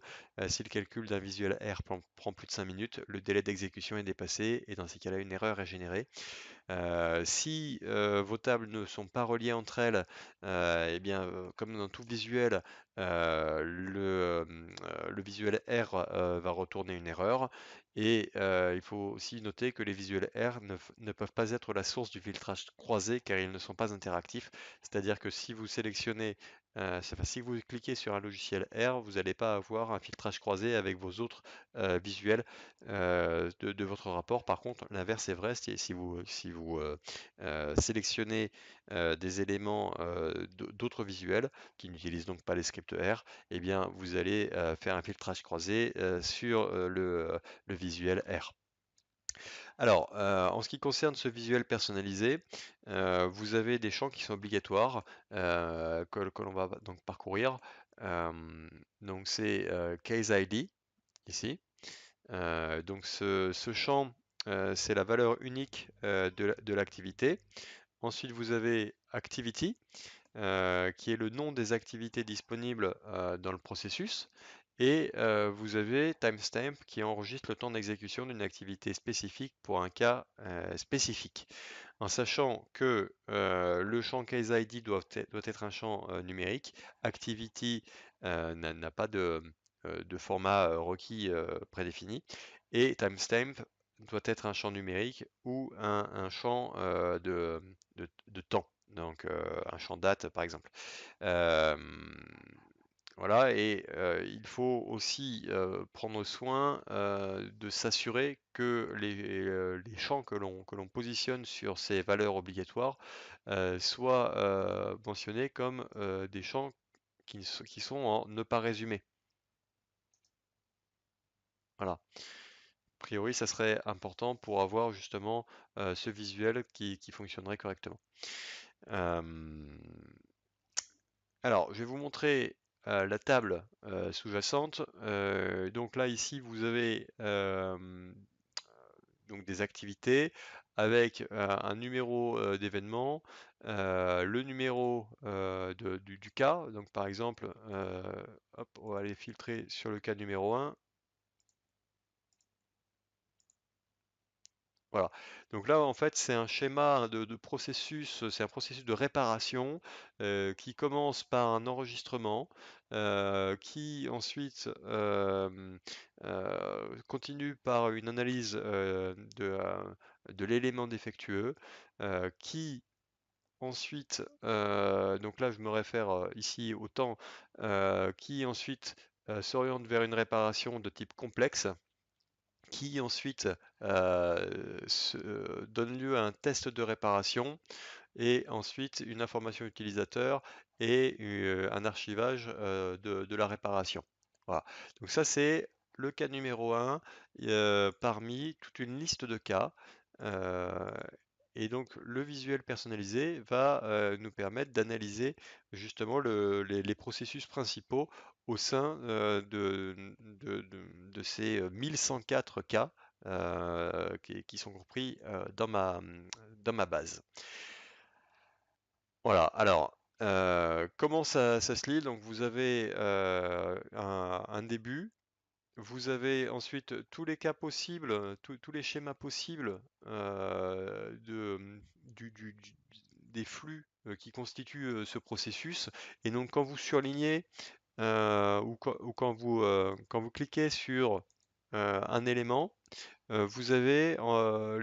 Si le calcul d'un visuel R prend plus de 5 minutes, le délai d'exécution est dépassé et dans ces cas-là, une erreur est générée. Si vos tables ne sont pas reliées entre elles, eh bien, comme dans tout visuel, le visuel R va retourner une erreur. Et il faut aussi noter que les visuels R ne peuvent pas être la source du filtrage croisé car ils ne sont pas interactifs. C'est-à-dire que si vous sélectionnez, si vous cliquez sur un logiciel R, vous n'allez pas avoir un filtrage croisé avec vos autres visuels de votre rapport. Par contre, l'inverse est vrai, si vous sélectionnez des éléments d'autres visuels qui n'utilisent donc pas les scripts R, eh bien vous allez faire un filtrage croisé sur le visuel R. Alors, en ce qui concerne ce visuel personnalisé, vous avez des champs qui sont obligatoires que l'on va donc parcourir. Donc c'est Case ID ici. Donc ce champ, c'est la valeur unique de l'activité. Ensuite, vous avez Activity, qui est le nom des activités disponibles dans le processus. Et vous avez Timestamp qui enregistre le temps d'exécution d'une activité spécifique pour un cas spécifique. En sachant que le champ Case ID doit être un champ numérique, Activity n'a pas de format requis prédéfini, et Timestamp doit être un champ numérique ou un champ de temps, donc un champ date par exemple. Voilà, et il faut aussi prendre soin de s'assurer que les champs que l'on positionne sur ces valeurs obligatoires soient mentionnés comme des champs qui sont en ne pas résumer. Voilà. A priori, ça serait important pour avoir justement ce visuel qui fonctionnerait correctement. Alors, je vais vous montrer la table sous-jacente. Donc là, ici, vous avez donc des activités avec un numéro d'événement, le numéro du cas. Donc par exemple, hop, on va aller filtrer sur le cas numéro 1. Voilà. Donc là, en fait, c'est un schéma de processus, c'est un processus de réparation qui commence par un enregistrement, qui ensuite continue par une analyse de l'élément défectueux, qui ensuite, donc là, je me réfère ici au temps, qui ensuite s'oriente vers une réparation de type complexe qui ensuite donne lieu à un test de réparation et ensuite une information utilisateur et un archivage de la réparation. Voilà. Donc ça, c'est le cas numéro 1 parmi toute une liste de cas. Et donc le visuel personnalisé va nous permettre d'analyser justement les processus principaux au sein de ces 1104 cas qui sont compris dans ma base. Voilà, alors comment ça se lit? Donc vous avez un début, vous avez ensuite tous les cas possibles, tous les schémas possibles des flux qui constituent ce processus. Et donc quand vous surlignez ou quand vous cliquez sur un élément, vous avez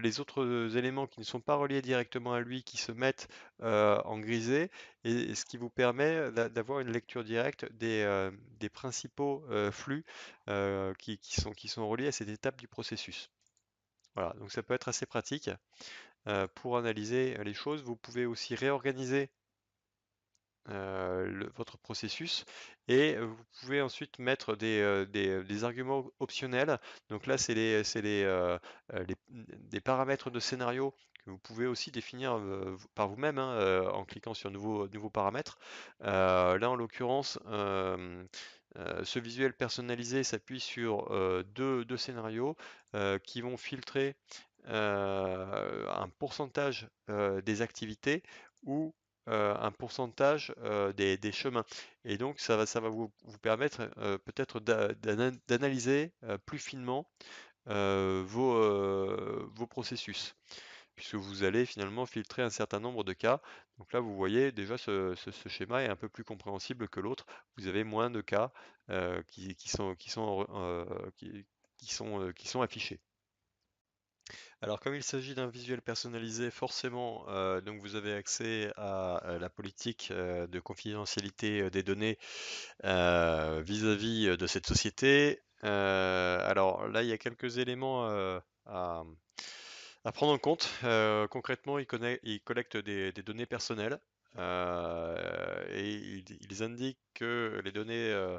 les autres éléments qui ne sont pas reliés directement à lui qui se mettent en grisé et ce qui vous permet d'avoir une lecture directe des principaux flux qui sont reliés à cette étape du processus. Voilà, donc ça peut être assez pratique pour analyser les choses. Vous pouvez aussi réorganiser votre processus et vous pouvez ensuite mettre des arguments optionnels. Donc là, c'est des paramètres de scénario que vous pouvez aussi définir par vous-même hein, en cliquant sur nouveau paramètre. Là, en l'occurrence, ce visuel personnalisé s'appuie sur deux scénarios qui vont filtrer un pourcentage des activités ou un pourcentage des chemins. Et donc, ça va vous permettre peut-être d'analyser plus finement vos processus, puisque vous allez finalement filtrer un certain nombre de cas. Donc là, vous voyez déjà ce schéma est un peu plus compréhensible que l'autre. Vous avez moins de cas qui sont affichés. Alors, comme il s'agit d'un visuel personnalisé, forcément, donc vous avez accès à la politique de confidentialité des données vis-à-vis de cette société. Alors là, il y a quelques éléments à prendre en compte. Concrètement, ils collectent des données personnelles. Et ils indiquent que les données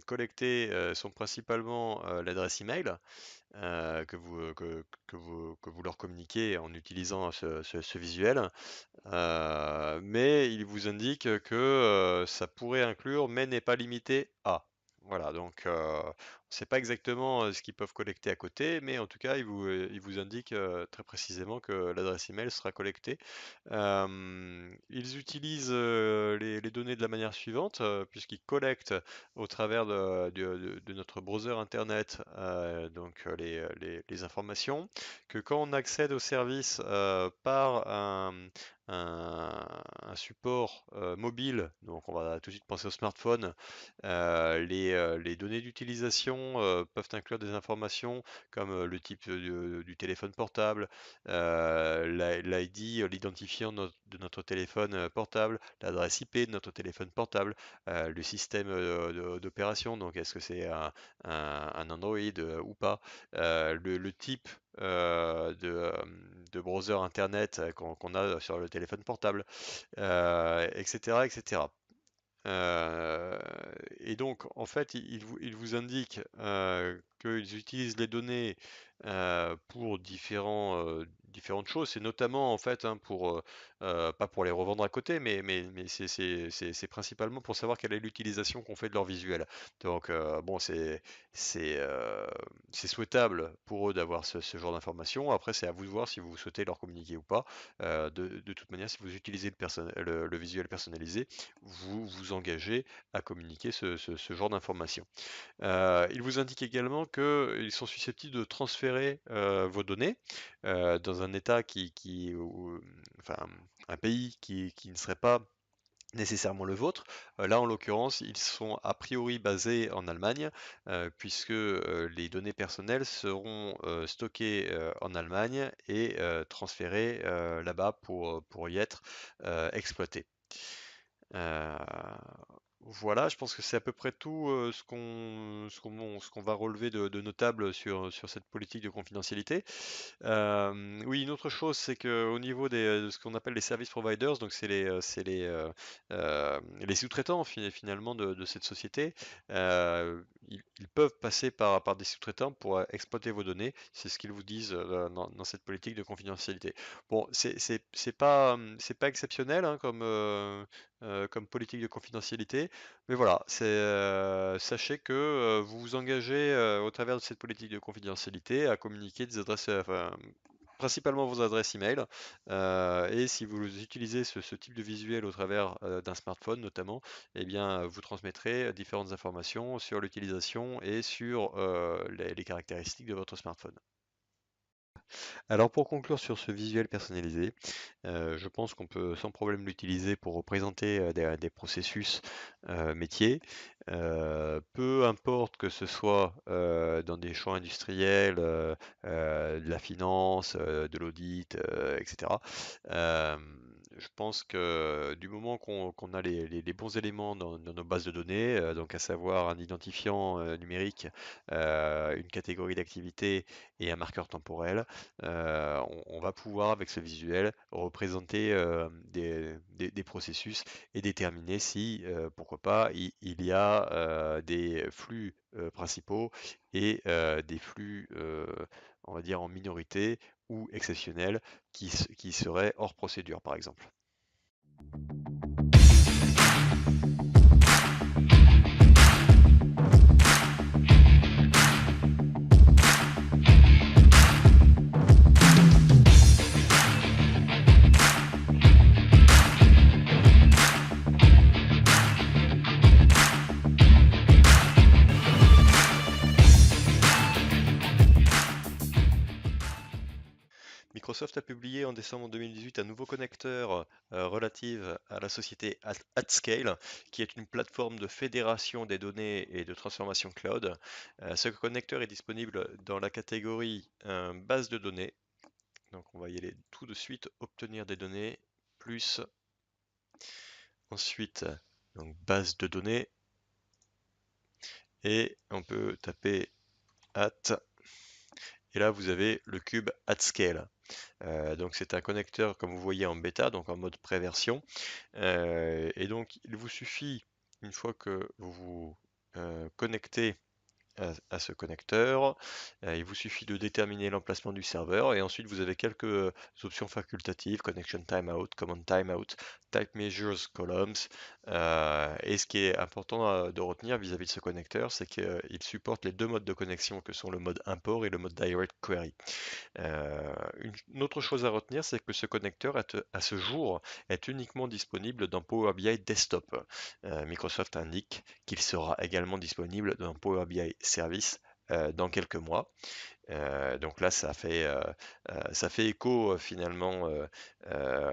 collectées sont principalement l'adresse email que vous leur communiquez en utilisant ce visuel. Mais il vous indique que ça pourrait inclure, mais n'est pas limité à. Voilà, donc on ne sait pas exactement ce qu'ils peuvent collecter à côté, mais en tout cas, il vous indique très précisément que l'adresse email sera collectée. Ils utilisent les données de la manière suivante, puisqu'ils collectent au travers de notre browser internet donc les informations, que quand on accède au service par un support mobile, donc on va tout de suite penser au smartphone, les données d'utilisation peuvent inclure des informations comme le type du téléphone portable, l'ID, l'identifiant de notre téléphone portable, l'adresse IP de notre téléphone portable, le système d'opération, donc est-ce que c'est un Android ou pas, le type de browser internet qu'on a sur le téléphone portable, etc., etc. Et donc, en fait, il vous indique qu'ils utilisent les données pour différentes choses. C'est notamment, en fait, hein, pas pour les revendre à côté, mais c'est principalement pour savoir quelle est l'utilisation qu'on fait de leur visuel. Donc, bon, c'est souhaitable pour eux d'avoir ce genre d'informations. Après, c'est à vous de voir si vous souhaitez leur communiquer ou pas. De toute manière, si vous utilisez le visuel personnalisé, vous vous engagez à communiquer ce genre d'informations. Il vous indique également qu'ils sont susceptibles de transférer vos données dans un état enfin, un pays qui ne serait pas nécessairement le vôtre. Là, en l'occurrence, ils sont a priori basés en Allemagne, puisque les données personnelles seront stockées en Allemagne et transférées là-bas pour y être exploitées. Euh, Voilà, je pense que c'est à peu près tout ce qu'on va relever de notable sur cette politique de confidentialité. Oui, une autre chose, c'est qu'au niveau de ce qu'on appelle les service providers, donc les sous-traitants finalement de cette société, ils peuvent passer par des sous-traitants pour exploiter vos données. C'est ce qu'ils vous disent dans cette politique de confidentialité. Bon, c'est pas exceptionnel hein, comme politique de confidentialité, mais voilà, sachez que vous vous engagez au travers de cette politique de confidentialité à communiquer des adresses, enfin, principalement vos adresses email. Et si vous utilisez ce type de visuel au travers d'un smartphone notamment, eh bien, vous transmettrez différentes informations sur l'utilisation et sur les caractéristiques de votre smartphone. Alors pour conclure sur ce visuel personnalisé, je pense qu'on peut sans problème l'utiliser pour représenter des processus métiers. Peu importe que ce soit dans des champs industriels, de la finance, de l'audit, etc. Euh, je pense que du moment qu'on a les bons éléments dans nos bases de données, donc à savoir un identifiant numérique, une catégorie d'activité et un marqueur temporel, on va pouvoir avec ce visuel représenter des processus et déterminer si, pourquoi pas, il y a des flux principaux et des flux, on va dire, en minorité ou exceptionnels qui seraient hors procédure, par exemple. Microsoft a publié en décembre 2018 un nouveau connecteur relatif à la société AtScale, qui est une plateforme de fédération des données et de transformation cloud. Ce connecteur est disponible dans la catégorie base de données. Donc on va y aller tout de suite, obtenir des données, plus ensuite donc base de données, et on peut taper at, et là vous avez le cube AtScale. Donc c'est un connecteur comme vous voyez en bêta, donc en mode pré-version. Et donc il vous suffit, une fois que vous vous connectez à ce connecteur, il vous suffit de déterminer l'emplacement du serveur et ensuite vous avez quelques options facultatives, connection timeout, command timeout, type measures columns. Et ce qui est important de retenir vis-à-vis de ce connecteur, c'est qu'il supporte les deux modes de connexion que sont le mode import et le mode direct query. Une autre chose à retenir, c'est que ce connecteur à ce jour est uniquement disponible dans Power BI Desktop. Microsoft indique qu'il sera également disponible dans Power BI Service dans quelques mois. Donc là, ça fait écho finalement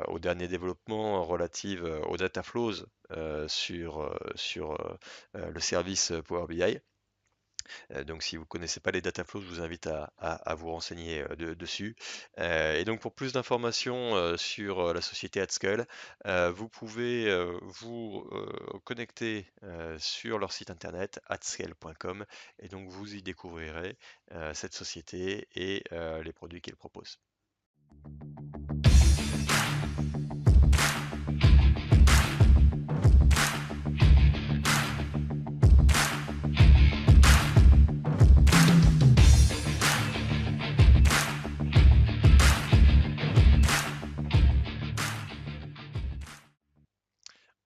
aux derniers développements relatifs aux data flows sur le service Power BI. Donc si vous ne connaissez pas les data flows, je vous invite à vous renseigner dessus. Et donc pour plus d'informations sur la société AtScale, vous pouvez vous connecter sur leur site internet atscale.com et donc vous y découvrirez cette société et les produits qu'elle propose.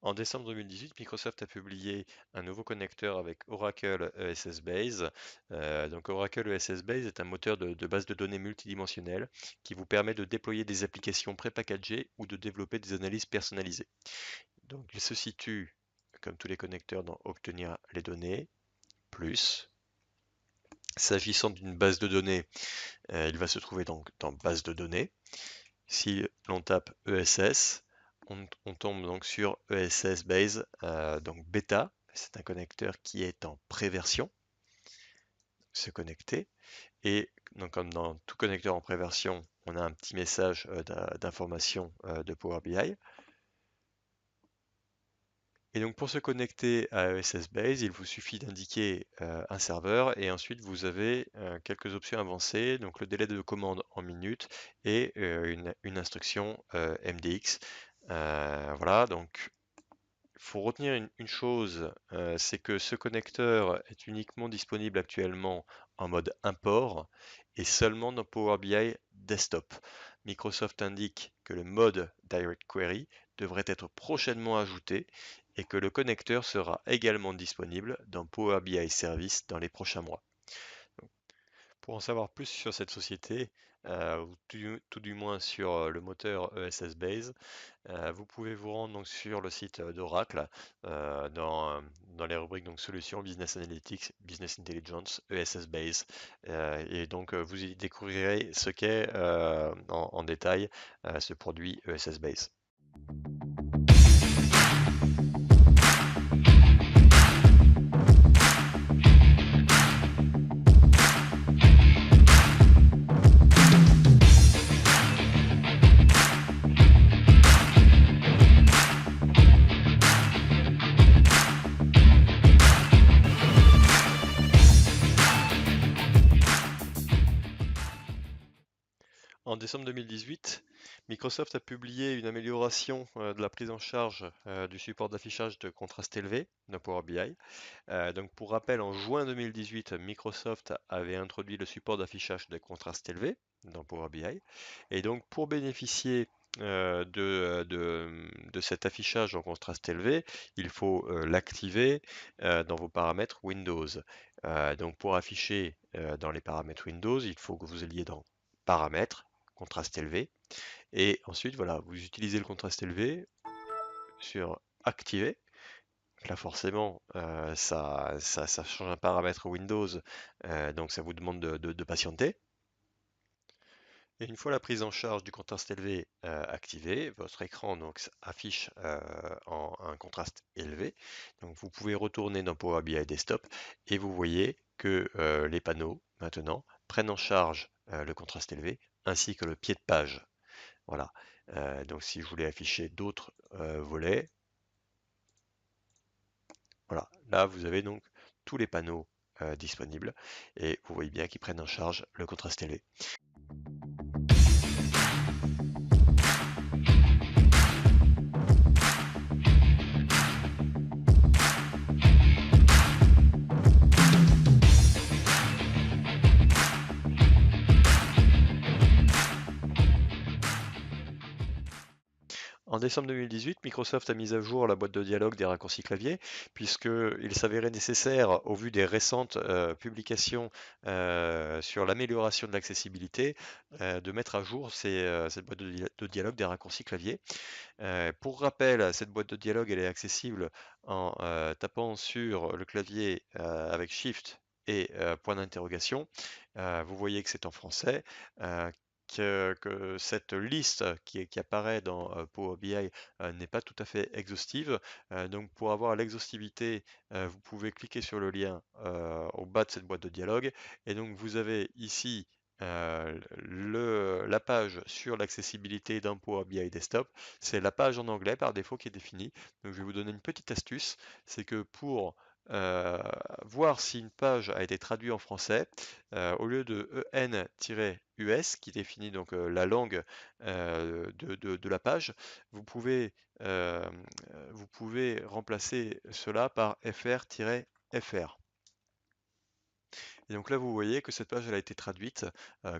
En décembre 2018, Microsoft a publié un nouveau connecteur avec Oracle ESS Base. Donc Oracle ESS Base est un moteur de base de données multidimensionnel qui vous permet de déployer des applications prépackagées ou de développer des analyses personnalisées. Donc il se situe, comme tous les connecteurs, dans Obtenir les données, plus. S'agissant d'une base de données, il va se trouver donc dans Base de données. Si l'on tape ESS, on tombe donc sur ESS Base, donc bêta. C'est un connecteur qui est en pré-version. Se connecter. Et donc, comme dans tout connecteur en pré-version, on a un petit message d'information de Power BI. Et donc pour se connecter à ESS Base, il vous suffit d'indiquer un serveur et ensuite vous avez quelques options avancées, donc le délai de commande en minutes et une instruction MDX. Voilà, donc il faut retenir une chose, c'est que ce connecteur est uniquement disponible actuellement en mode import et seulement dans Power BI Desktop. Microsoft indique que le mode Direct Query devrait être prochainement ajouté et que le connecteur sera également disponible dans Power BI Service dans les prochains mois. Pour en savoir plus sur cette société, ou tout du moins sur le moteur ESS Base, vous pouvez vous rendre donc sur le site d'Oracle dans les rubriques donc solutions, business analytics, business intelligence, ESS Base, et donc vous y découvrirez ce qu'est en détail ce produit ESS Base. En décembre 2018, Microsoft a publié une amélioration de la prise en charge du support d'affichage de contraste élevé dans Power BI. Donc pour rappel, en juin 2018, Microsoft avait introduit le support d'affichage de contraste élevé dans Power BI. Et donc pour bénéficier de cet affichage en contraste élevé, il faut l'activer dans vos paramètres Windows. Donc pour afficher dans les paramètres Windows, il faut que vous alliez dans Paramètres, contraste élevé, et ensuite voilà, vous utilisez le contraste élevé sur Activer. Là, forcément, ça change un paramètre Windows, donc ça vous demande de patienter. Et une fois la prise en charge du contraste élevé activée, votre écran donc affiche en un contraste élevé. Donc vous pouvez retourner dans Power BI Desktop et vous voyez que les panneaux maintenant prennent en charge le contraste élevé ainsi que le pied de page. Voilà. Donc si je voulais afficher d'autres volets, voilà, là vous avez donc tous les panneaux disponibles et vous voyez bien qu'ils prennent en charge le contraste élevé. En décembre 2018, Microsoft a mis à jour la boîte de dialogue des raccourcis clavier, puisqu'il s'avérait nécessaire, au vu des récentes publications sur l'amélioration de l'accessibilité, de mettre à jour cette boîte de dialogue des raccourcis clavier. Pour rappel, cette boîte de dialogue elle est accessible en tapant sur le clavier avec Shift et point d'interrogation. Vous voyez que c'est en français. Que cette liste qui apparaît dans Power BI n'est pas tout à fait exhaustive. Donc pour avoir l'exhaustivité, vous pouvez cliquer sur le lien au bas de cette boîte de dialogue. Et donc vous avez ici la page sur l'accessibilité d'un Power BI Desktop. C'est la page en anglais par défaut qui est définie. Donc je vais vous donner une petite astuce. C'est que pour voir si une page a été traduite en français, au lieu de en-us qui définit donc la langue de la page, vous pouvez, remplacer cela par fr-fr. Et donc là, vous voyez que cette page elle a été traduite,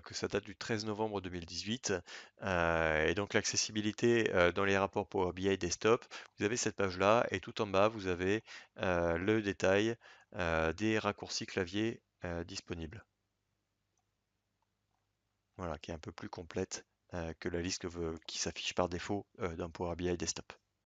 que ça date du 13 novembre 2018. Et donc l'accessibilité dans les rapports Power BI Desktop, vous avez cette page-là, et tout en bas, vous avez le détail des raccourcis clavier disponibles. Voilà, qui est un peu plus complète que la liste qui s'affiche par défaut dans Power BI Desktop.